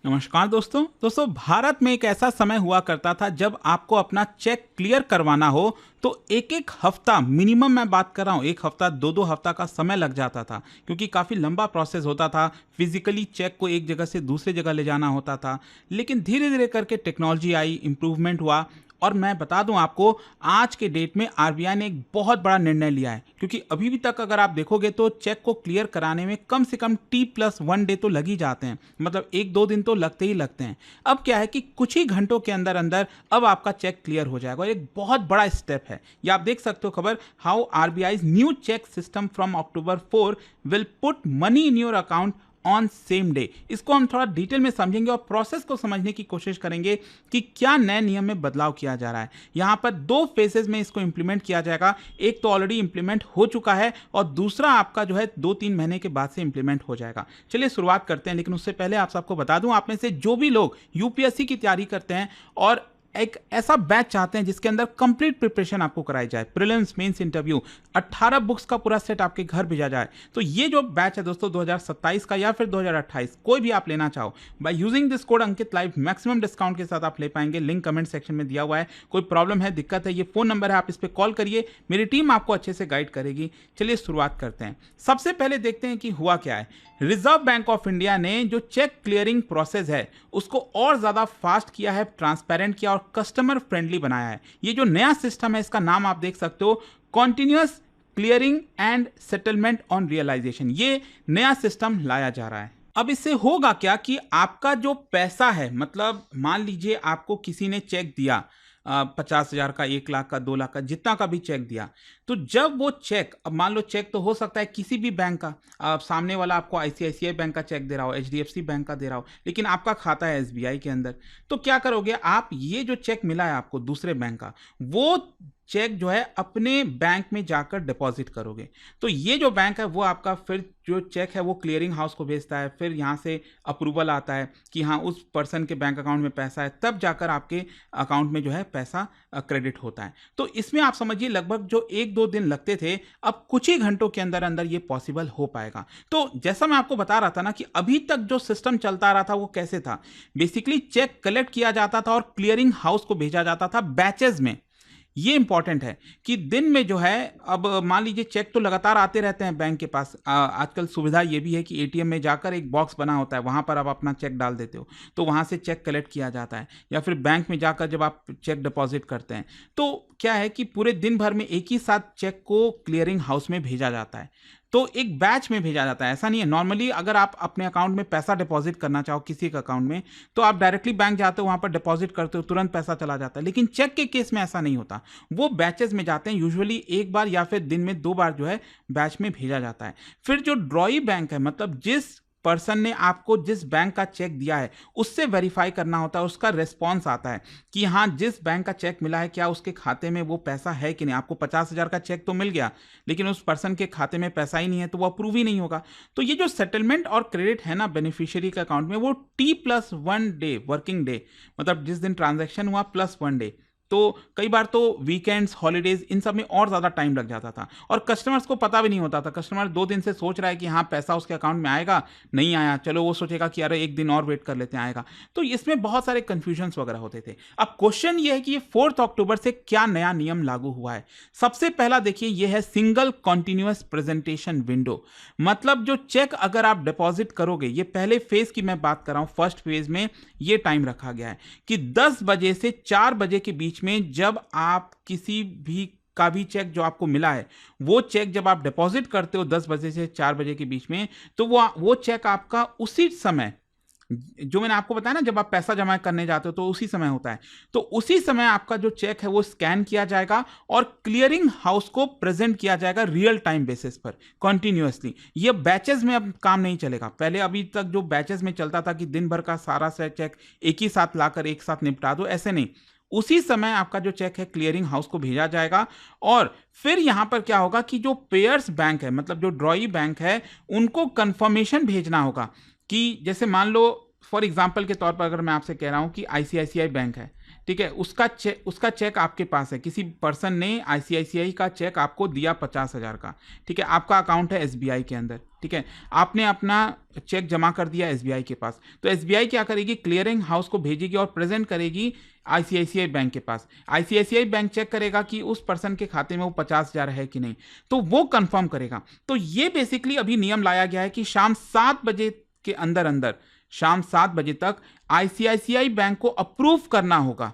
नमस्कार दोस्तों भारत में एक ऐसा समय हुआ करता था जब आपको अपना चेक क्लियर करवाना हो तो एक एक हफ्ता मिनिमम, मैं बात कर रहा हूँ, एक हफ्ता दो हफ्ता का समय लग जाता था क्योंकि काफ़ी लंबा प्रोसेस होता था। फिजिकली चेक को एक जगह से दूसरी जगह ले जाना होता था। लेकिन धीरे धीरे करके टेक्नोलॉजी आई, इम्प्रूवमेंट हुआ और मैं बता दूं आपको, आज के डेट में आरबीआई ने एक बहुत बड़ा निर्णय लिया है क्योंकि अभी भी तक अगर आप देखोगे तो चेक को क्लियर कराने में कम से कम T+1 डे तो लग ही जाते हैं, मतलब 1-2 दिन तो लगते ही लगते हैं। अब क्या है कि कुछ ही घंटों के अंदर अंदर अब आपका चेक क्लियर हो जाएगा और एक बहुत बड़ा स्टेप है। ये आप देख सकते हो खबर, how RBI new cheque system from October 4 will put money in your account on same day. इसको हम थोड़ा डिटेल में समझेंगे और प्रोसेस को समझने की कोशिश करेंगे कि क्या नए नियम में बदलाव किया जा रहा है। यहाँ पर 2 फेजेस में इसको इंप्लीमेंट किया जाएगा। एक तो ऑलरेडी इंप्लीमेंट हो चुका है और दूसरा आपका जो है 2-3 महीने के बाद से इंप्लीमेंट हो जाएगा। चलिए शुरुआत करते हैं, लेकिन उससे पहले आप सबको बता दूं, आप में से जो भी लोग यूपीएससी की तैयारी करते हैं और एक ऐसा बैच चाहते हैं जिसके अंदर कंप्लीट प्रिपरेशन आपको कराई जाए, प्रीलिम्स, मेंस, इंटरव्यू, 18 बुक्स का पूरा सेट आपके घर भेजा जाए, तो ये जो बैच है दोस्तों 2027 का या फिर 2028 कोई भी आप लेना चाहो, by using this code Ankit live maximum discount के साथ आप ले पाएंगे। लिंक कमेंट सेक्शन में दिया हुआ है। कोई प्रॉब्लम है, दिक्कत है, ये फोन नंबर है, आप इस पर कॉल करिए, मेरी टीम आपको अच्छे से गाइड करेगी। चलिए शुरुआत करते हैं। सबसे पहले देखते हैं कि हुआ क्या है। रिजर्व बैंक ऑफ इंडिया ने जो चेक क्लियरिंग प्रोसेस है उसको और ज्यादा फास्ट किया है, ट्रांसपेरेंट किया और कस्टमर फ्रेंडली बनाया है। ये जो नया सिस्टम है इसका नाम आप देख सकते हो, continuous clearing and settlement on realisation. ये नया सिस्टम लाया जा रहा है। अब इससे होगा क्या कि आपका जो पैसा है, मतलब मान लीजिए आपको किसी ने चेक दिया 50,000 का, 1 लाख का, 2 लाख का, जितना का भी चेक दिया, तो जब वो चेक, अब मान लो चेक तो हो सकता है किसी भी बैंक का, सामने वाला आपको आईसीआईसीआई बैंक का चेक दे रहा हो, एचडीएफसी बैंक का दे रहा हो, लेकिन आपका खाता है एसबीआई के अंदर, तो क्या करोगे आप, ये जो चेक मिला है आपको दूसरे बैंक का, वो चेक जो है अपने बैंक में जाकर डिपॉजिट करोगे। तो ये जो बैंक है वो आपका फिर जो चेक है वो क्लियरिंग हाउस को भेजता है, फिर यहाँ से अप्रूवल आता है कि हाँ उस पर्सन के बैंक अकाउंट में पैसा है, तब जाकर आपके अकाउंट में जो है पैसा क्रेडिट होता है। तो इसमें आप समझिए लगभग जो 1-2 दिन लगते थे, अब कुछ ही घंटों के अंदर अंदर ये पॉसिबल हो पाएगा। तो जैसा मैं आपको बता रहा था ना कि अभी तक जो सिस्टम चलता रहा था वो कैसे था, बेसिकली चेक कलेक्ट किया जाता था और क्लियरिंग हाउस को भेजा जाता था बैचेज में। ये इंपॉर्टेंट है कि दिन में जो है, अब मान लीजिए चेक तो लगातार आते रहते हैं बैंक के पास। आजकल सुविधा ये भी है कि एटीएम में जाकर एक बॉक्स बना होता है, वहां पर आप अपना चेक डाल देते हो तो वहां से चेक कलेक्ट किया जाता है, या फिर बैंक में जाकर जब आप चेक डिपॉजिट करते हैं तो क्या है कि पूरे दिन भर में एक ही साथ चेक को क्लियरिंग हाउस में भेजा जाता है। तो एक बैच में भेजा जाता है, ऐसा नहीं है। नॉर्मली अगर आप अपने अकाउंट में पैसा डिपॉजिट करना चाहो किसी के अकाउंट में, तो आप डायरेक्टली बैंक जाते हो, वहां पर डिपॉजिट करते हो, तुरंत पैसा चला जाता है। लेकिन चेक के केस में ऐसा नहीं होता, वो बैचेस में जाते हैं, यूजुअली एक बार या फिर दिन में 2 बार जो है बैच में भेजा जाता है। फिर जो ड्रॉई बैंक है, मतलब जिस पर्सन ने आपको जिस बैंक का चेक दिया है उससे वेरीफाई करना होता है, उसका रिस्पॉन्स आता है कि हाँ जिस बैंक का चेक मिला है क्या उसके खाते में वो पैसा है कि नहीं। आपको 50,000 का चेक तो मिल गया लेकिन उस पर्सन के खाते में पैसा ही नहीं है तो वो अप्रूव ही नहीं होगा। तो ये जो सेटलमेंट और क्रेडिट है ना बेनिफिशियरी के अकाउंट में, वो T+1 डे वर्किंग डे, मतलब जिस दिन ट्रांजैक्शन हुआ +1 डे। तो कई बार तो वीकेंड्स, हॉलीडेज, इन सब में और ज़्यादा टाइम लग जाता था और कस्टमर्स को पता भी नहीं होता था। कस्टमर 2 दिन से सोच रहा है कि हाँ पैसा उसके अकाउंट में आएगा, नहीं आया, चलो वो सोचेगा कि अरे 1 दिन और वेट कर लेते हैं, आएगा। तो इसमें बहुत सारे कन्फ्यूजन्स वगैरह होते थे। अब क्वेश्चन ये है कि ये 4 अक्टूबर से क्या नया नियम लागू हुआ है। सबसे पहला देखिए, ये है सिंगल कॉन्टिन्यूअस प्रेजेंटेशन विंडो। मतलब जो चेक अगर आप डिपॉजिट करोगे, ये पहले फेज की मैं बात कर रहा हूं, फर्स्ट फेज में ये टाइम रखा गया है कि 10 बजे से 4 बजे के बीच में जब आप किसी भी का भी चेक जो आपको मिला है, वो चेक जब आप डिपॉजिट करते हो 10 बजे से 4 बजे के बीच में, तो वो चेक आपका उसी समय, जो मैंने आपको बताया ना जब आप पैसा जमा करने जाते हो तो उसी समय होता है, तो उसी समय आपका जो चेक है वो स्कैन किया जाएगा और क्लियरिंग हाउस को प्रेजेंट किया जाएगा रियल टाइम बेसिस पर कॉन्टिन्यूअसली। ये बैचेस में अब काम नहीं चलेगा। पहले अभी तक जो बैचेस में चलता था कि दिन भर का सारा चेक एक ही साथ लाकर एक साथ निपटा दो, ऐसे नहीं। उसी समय आपका जो चेक है क्लियरिंग हाउस को भेजा जाएगा और फिर यहां पर क्या होगा कि जो पेयर्स बैंक है, मतलब जो ड्रॉई बैंक है, उनको कंफर्मेशन भेजना होगा कि जैसे मान लो फॉर एग्जांपल के तौर पर अगर मैं आपसे कह रहा हूं कि आईसीआईसीआई बैंक है, ठीक है, उसका चेक आपके पास है, किसी पर्सन ने आईसीआईसीआई का चेक आपको दिया 50,000 का, ठीक है, आपका अकाउंट है एसबीआई के अंदर, ठीक है, आपने अपना चेक जमा कर दिया एसबीआई के पास, तो एसबीआई क्या करेगी, क्लियरिंग हाउस को भेजेगी और प्रेजेंट करेगी आईसीआईसीआई बैंक के पास। आईसीआईसीआई बैंक चेक करेगा कि उस पर्सन के खाते में वो 50,000 है कि नहीं, तो वो कंफर्म करेगा। तो ये बेसिकली अभी नियम लाया गया है कि शाम 7 बजे के अंदर अंदर, शाम 7 बजे तक आईसीआईसीआई बैंक को अप्रूव करना होगा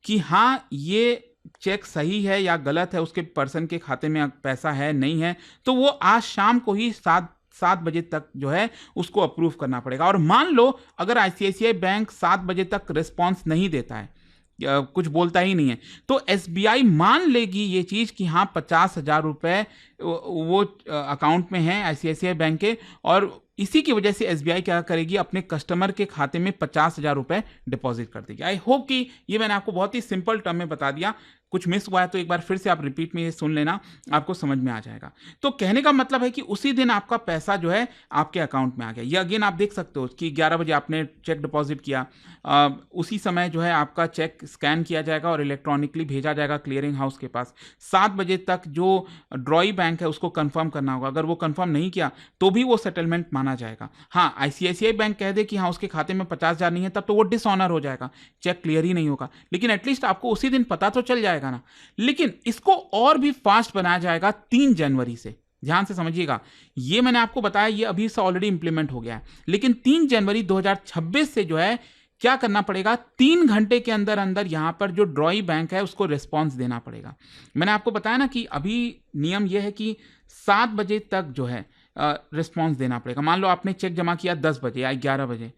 कि हाँ ये चेक सही है या गलत है, उसके पर्सन के खाते में पैसा है नहीं है, तो वो आज शाम को ही 7 बजे तक जो है उसको अप्रूव करना पड़ेगा। और मान लो अगर आईसीआईसीआई बैंक 7 बजे तक रिस्पॉन्स नहीं देता है, कुछ बोलता ही नहीं है, तो एसबीआई मान लेगी ये चीज कि हाँ 50,000 रुपए वो अकाउंट में है आईसीआईसीआई बैंक के, और इसी की वजह से एसबीआई क्या करेगी, अपने कस्टमर के खाते में 50,000 रुपए डिपॉजिट कर देगी। आई होप कि ये मैंने आपको बहुत ही सिंपल टर्म में बता दिया, कुछ मिस हुआ है तो एक बार फिर से आप रिपीट में ये सुन लेना, आपको समझ में आ जाएगा। तो कहने का मतलब है कि उसी दिन आपका पैसा जो है आपके अकाउंट में आ गया। ये अगेन आप देख सकते हो कि 11 बजे आपने चेक डिपॉजिट किया, उसी समय जो है आपका चेक स्कैन किया जाएगा और इलेक्ट्रॉनिकली भेजा जाएगा क्लियरिंग हाउस के पास। 7 बजे तक जो ड्रॉई बैंक है उसको कंफर्म करना होगा, अगर वो कंफर्म नहीं किया तो भी वो सेटलमेंट माना जाएगा। हाँ, आईसीआईसीआई बैंक कह दे कि हाँ उसके खाते में 50,000 नहीं है, तब तो वो डिसऑनर हो जाएगा, चेक क्लियर ही नहीं होगा, लेकिन एटलीस्ट आपको उसी दिन पता तो चल जाएगा ना। लेकिन इसको और भी फास्ट बनाया जाएगा 3 जनवरी से। ध्यान से समझिएगा, ये मैंने आपको बताया ये अभी से ऑलरेडी इंप्लीमेंट हो गया है, लेकिन 3 जनवरी 2026 से जो है क्या करना पड़ेगा, 3 घंटे के अंदर अंदर यहां पर जो ड्रॉई बैंक है उसको रिस्पॉन्स देना पड़ेगा। मैंने आपको बताया ना कि अभी नियम यह है कि 7 बजे तक जो है रिस्पॉन्स देना पड़ेगा। मान लो आपने चेक जमा किया 10 बजे या 11 बजे,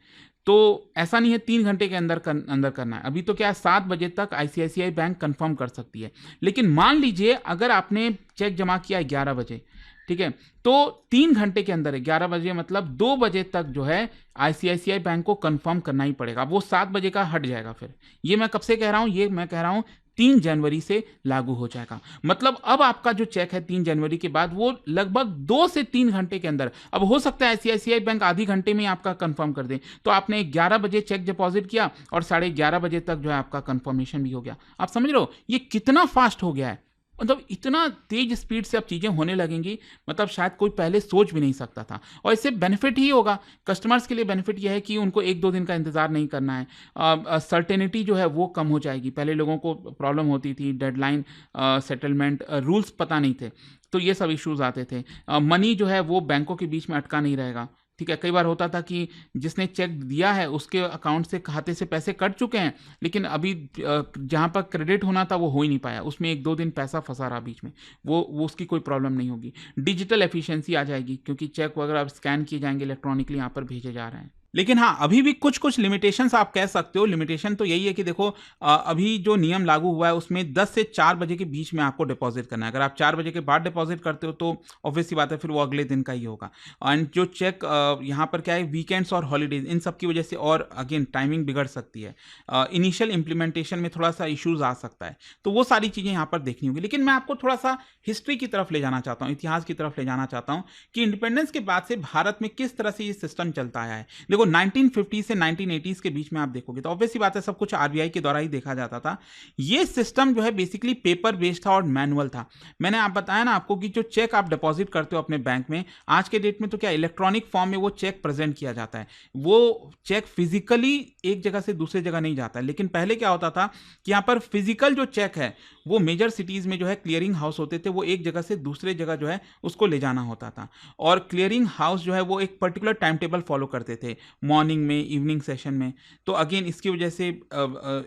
तो ऐसा नहीं है 3 घंटे के अंदर करना है। अभी तो क्या है, 7 बजे तक आईसीआईसीआई बैंक कंफर्म कर सकती है, लेकिन मान लीजिए अगर आपने चेक जमा किया 11 बजे, ठीक है, तो 3 घंटे के अंदर है, 11 बजे मतलब 2 बजे तक जो है आईसीआईसीआई बैंक को कंफर्म करना ही पड़ेगा, वो 7 बजे का हट जाएगा। फिर ये मैं कब से कह रहा हूं, ये मैं कह रहा हूं 3 जनवरी से लागू हो जाएगा। मतलब अब आपका जो चेक है 3 जनवरी के बाद वो लगभग 2 से 3 घंटे के अंदर, अब हो सकता है आईसीआईसीआई बैंक आधी घंटे में आपका कंफर्म कर दे, तो आपने 11 बजे चेक डिपॉजिट किया और 11:30 बजे तक जो है आपका कंफर्मेशन भी हो गया। आप समझ रहे हो ये कितना फास्ट हो गया है, मतलब इतना तेज स्पीड से अब चीज़ें होने लगेंगी, मतलब शायद कोई पहले सोच भी नहीं सकता था। और इससे बेनिफिट ही होगा कस्टमर्स के लिए, बेनिफिट यह है कि उनको 1-2 दिन का इंतज़ार नहीं करना है, सर्टेनिटी जो है वो कम हो जाएगी। पहले लोगों को प्रॉब्लम होती थी, डेडलाइन, सेटलमेंट, रूल्स पता नहीं थे, तो ये सब इश्यूज आते थे। मनी जो है वो बैंकों के बीच में अटका नहीं रहेगा, ठीक है। कई बार होता था कि जिसने चेक दिया है उसके अकाउंट से, खाते से पैसे कट चुके हैं, लेकिन अभी जहां पर क्रेडिट होना था वो हो ही नहीं पाया, उसमें 1-2 दिन पैसा फंसा रहा बीच में, वो उसकी कोई प्रॉब्लम नहीं होगी। डिजिटल एफिशिएंसी आ जाएगी क्योंकि चेक वगैरह अब स्कैन किए जाएंगे, इलेक्ट्रॉनिकली यहाँ पर भेजे जा रहे हैं। लेकिन हाँ, अभी भी कुछ कुछ लिमिटेशंस आप कह सकते हो। लिमिटेशन तो यही है कि देखो, अभी जो नियम लागू हुआ है उसमें 10 से 4 बजे के बीच में आपको डिपॉजिट करना है। अगर आप 4 बजे के बाद डिपॉजिट करते हो तो ऑब्वियसली बात है फिर वो अगले दिन का ही होगा। एंड जो चेक यहाँ पर क्या है, वीकेंड्स और हॉलीडेज, इन सब की वजह से और अगेन टाइमिंग बिगड़ सकती है, इनिशियल इंप्लीमेंटेशन में थोड़ा सा इशूज आ सकता है, तो वो सारी चीज़ें यहाँ पर देखनी होगी। लेकिन मैं आपको थोड़ा सा हिस्ट्री की तरफ ले जाना चाहता हूँ, इतिहास की तरफ ले जाना चाहता हूँ कि इंडिपेंडेंस के बाद से भारत में किस तरह से ये सिस्टम चलता आया है। देखो 1950 से 1980s के बीच में आप देखोगे तो ऑब्वियसली बात है सब कुछ आरबीआई के द्वारा ही देखा जाता था। ये सिस्टम जो है बेसिकली पेपर बेस्ड था और मैनुअल था। मैंने आप बताया ना आपको कि जो चेक आप डिपॉजिट करते हो अपने बैंक में, आज के डेट में तो क्या इलेक्ट्रॉनिक फॉर्म में वो चेक प्रेजेंट किया जाता है, वो चेक फिजिकली एक जगह से दूसरी जगह नहीं जाता है। लेकिन पहले क्या होता था कि यहाँ पर फिजिकल जो चेक है वो मेजर सिटीज में जो है क्लियरिंग हाउस होते थे, वो एक जगह से दूसरे जगह जो है उसको ले जाना होता था, और क्लियरिंग हाउस जो है वो एक पर्टिकुलर टाइम टेबल फॉलो करते थे, मॉर्निंग में, इवनिंग सेशन में। तो अगेन इसकी वजह से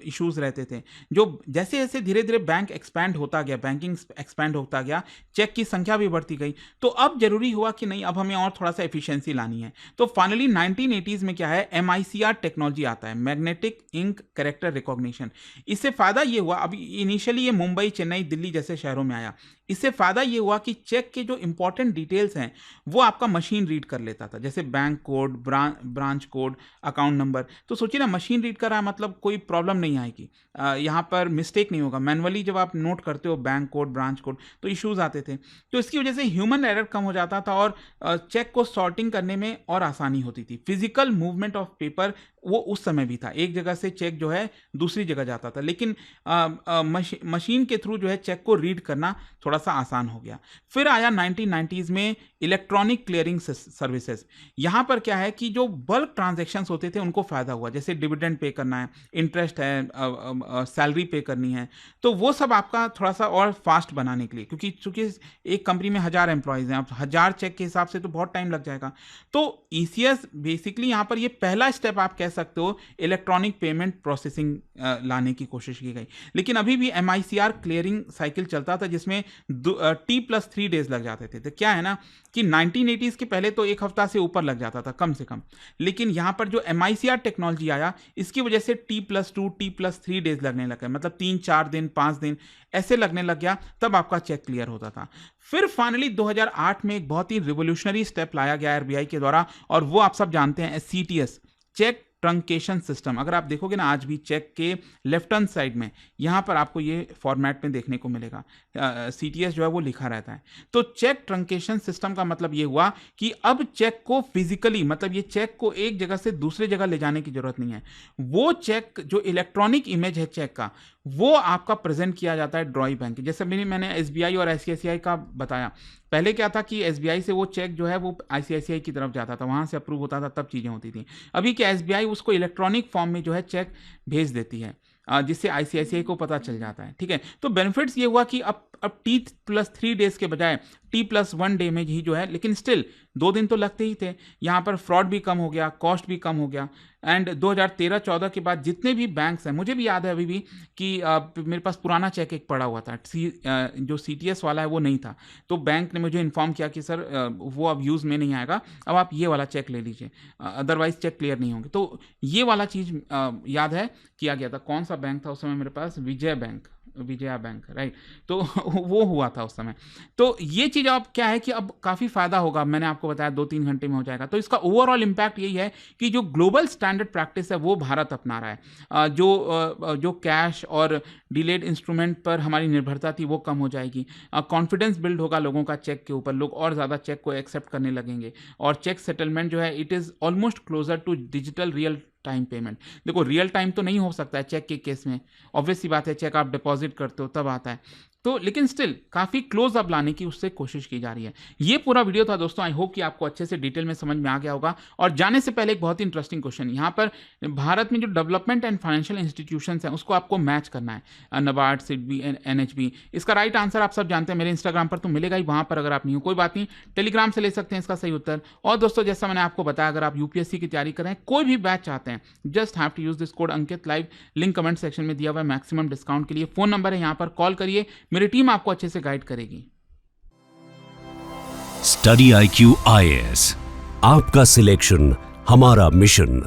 इश्यूज रहते थे। जो जैसे जैसे धीरे धीरे बैंक एक्सपैंड होता गया, बैंकिंग एक्सपैंड होता गया, चेक की संख्या भी बढ़ती गई, तो अब जरूरी हुआ कि नहीं अब हमें और थोड़ा सा एफिशिएंसी लानी है। तो फाइनली 1980s में क्या है, MICR टेक्नोलॉजी आता है, मैग्नेटिक इंक कैरेक्टर रिकॉग्निशन। इससे फायदा ये हुआ, अभी इनिशियली ये मुंबई, चेन्नई, दिल्ली जैसे शहरों में आया। इससे फायदा ये हुआ कि चेक के जो इंपॉर्टेंट डिटेल्स हैं वो आपका मशीन रीड कर लेता था, जैसे bank code, branch branch code, account number. तो सोचिए ना, मशीन रीड कर रहा है मतलब कोई प्रॉब्लम नहीं आएगी, यहाँ पर मिस्टेक नहीं होगा। मैनुअली जब आप नोट करते हो बैंक कोड, ब्रांच कोड, तो इश्यूज आते थे। तो इसकी वजह से ह्यूमन एरर कम हो जाता था और चेक को सॉर्टिंग करने में और आसानी होती थी। फिजिकल मूवमेंट ऑफ पेपर वो उस समय भी था, एक जगह से चेक जो है दूसरी जगह जाता था, लेकिन मशीन के थ्रू जो है चेक को रीड करना थोड़ा सा आसान हो गया। फिर आया 1990s में इलेक्ट्रॉनिक क्लियरिंग सर्विसेज। यहाँ पर क्या है कि जो बल्क ट्रांजैक्शंस होते थे उनको फायदा हुआ, जैसे डिविडेंड पे करना है, इंटरेस्ट है, सैलरी पे करनी है, तो वो सब आपका थोड़ा सा और फास्ट बनाने के लिए, क्योंकि चूंकि एक कंपनी में 1000 एम्प्लॉयज हैं, आप 1000 चेक के हिसाब से तो बहुत टाइम लग जाएगा। तो ईसीएस बेसिकली यहाँ पर ये पहला स्टेप आप कह सकते हो इलेक्ट्रॉनिक पेमेंट प्रोसेसिंग लाने की कोशिश की गई। लेकिन अभी भी MICR क्लियरिंग साइकिल चलता था जिसमें T+3 डेज लग जाते थे। तो क्या है ना कि 1980s के पहले तो एक हफ्ता से ऊपर लग जाता था कम से कम, लेकिन यहाँ पर जो MICR टेक्नोलॉजी आया इसकी वजह से T+2 T+3 डेज लगने लगे, मतलब 3-4 दिन 5 दिन ऐसे लगने लग गया, तब आपका चेक क्लियर होता था। फिर फाइनली 2008 में एक बहुत ही रिवोल्यूशनरी स्टेप लाया गया RBI के द्वारा, और वो आप सब जानते हैं, CTS, चेक ट्रंकेशन सिस्टम। अगर आप देखोगे ना आज भी चेक के लेफ्ट हैंड साइड में यहाँ पर आपको ये फॉर्मेट में देखने को मिलेगा, CTS जो है वो लिखा रहता है। तो चेक ट्रंकेशन सिस्टम का मतलब ये हुआ कि अब चेक को फिजिकली, मतलब ये चेक को एक जगह से दूसरी जगह ले जाने की जरूरत नहीं है। वो चेक जो इलेक्ट्रॉनिक इमेज है चेक का, वो आपका प्रेजेंट किया जाता है ड्रॉई बैंक। जैसे मैंने SBI और ICICI का बताया, पहले क्या था कि SBI से वो चेक जो है वो ICICI की तरफ जाता था, वहां से अप्रूव होता था, तब चीजें होती थी। अभी क्या SBI उसको इलेक्ट्रॉनिक फॉर्म में जो है चेक भेज देती है, जिससे ICICI को पता चल जाता है। ठीक है, तो बेनिफिट्स ये हुआ कि अब T+3 डेज के बजाय T+1 डे में ही जो है, लेकिन स्टिल 2 दिन तो लगते ही थे। यहाँ पर फ्रॉड भी कम हो गया, कॉस्ट भी कम हो गया। एंड 2013-14 के बाद जितने भी बैंक्स हैं, मुझे भी याद है अभी भी कि मेरे पास पुराना चेक एक पड़ा हुआ था, जो CTS वाला है वो नहीं था, तो बैंक ने मुझे इन्फॉर्म किया कि सर वो अब यूज़ में नहीं आएगा, अब आप ये वाला चेक ले लीजिए, अदरवाइज चेक क्लियर नहीं होंगे। तो ये वाला चीज़ याद है किया गया था। कौन सा बैंक था उस समय मेरे पास? Vijaya bank, right. तो वो हुआ था उस समय। तो ये चीज़ अब क्या है कि अब काफ़ी फायदा होगा, मैंने आपको बताया 2-3 घंटे में हो जाएगा। तो इसका ओवरऑल इम्पैक्ट यही है कि जो ग्लोबल स्टैंडर्ड प्रैक्टिस है वो भारत अपना रहा है। जो कैश और डिलेड इंस्ट्रूमेंट पर हमारी निर्भरता थी वो कम हो जाएगी। कॉन्फिडेंस बिल्ड होगा लोगों का चेक के ऊपर, लोग और ज़्यादा चेक को एक्सेप्ट करने लगेंगे, और चेक सेटलमेंट जो है it is almost closer to digital real time payment. देखो रियल टाइम तो नहीं हो सकता है चेक के केस में, ऑब्वियस सी बात है, चेक आप डिपॉजिट करते हो तब आता है, तो लेकिन स्टिल काफ़ी क्लोज अप लाने की उससे कोशिश की जा रही है। ये पूरा वीडियो था दोस्तों, आई होप कि आपको अच्छे से डिटेल में समझ में आ गया होगा। और जाने से पहले एक बहुत ही इंटरेस्टिंग क्वेश्चन, यहाँ पर भारत में जो डेवलपमेंट एंड फाइनेंशियल इंस्टीट्यूशंस हैं उसको आपको मैच करना है, NABARD, SIDBI, NHB। इसका राइट आंसर आप सब जानते हैं, मेरे इंस्टाग्राम पर तो मिलेगा ही, वहाँ पर अगर आप नहीं हो कोई बात नहीं, टेलीग्राम से ले सकते हैं इसका सही उत्तर। और दोस्तों जैसा मैंने आपको बताया, अगर आप UPSC की तैयारी कर रहे हैं, कोई भी बैच चाहते हैं, just have to use this code Ankit live, link comment section में दिया हुआ है मैक्सिमम डिस्काउंट के लिए। फोन नंबर है यहाँ पर, कॉल करिए, मेरी टीम आपको अच्छे से गाइड करेगी। स्टडी IQ IAS, आपका सिलेक्शन हमारा मिशन।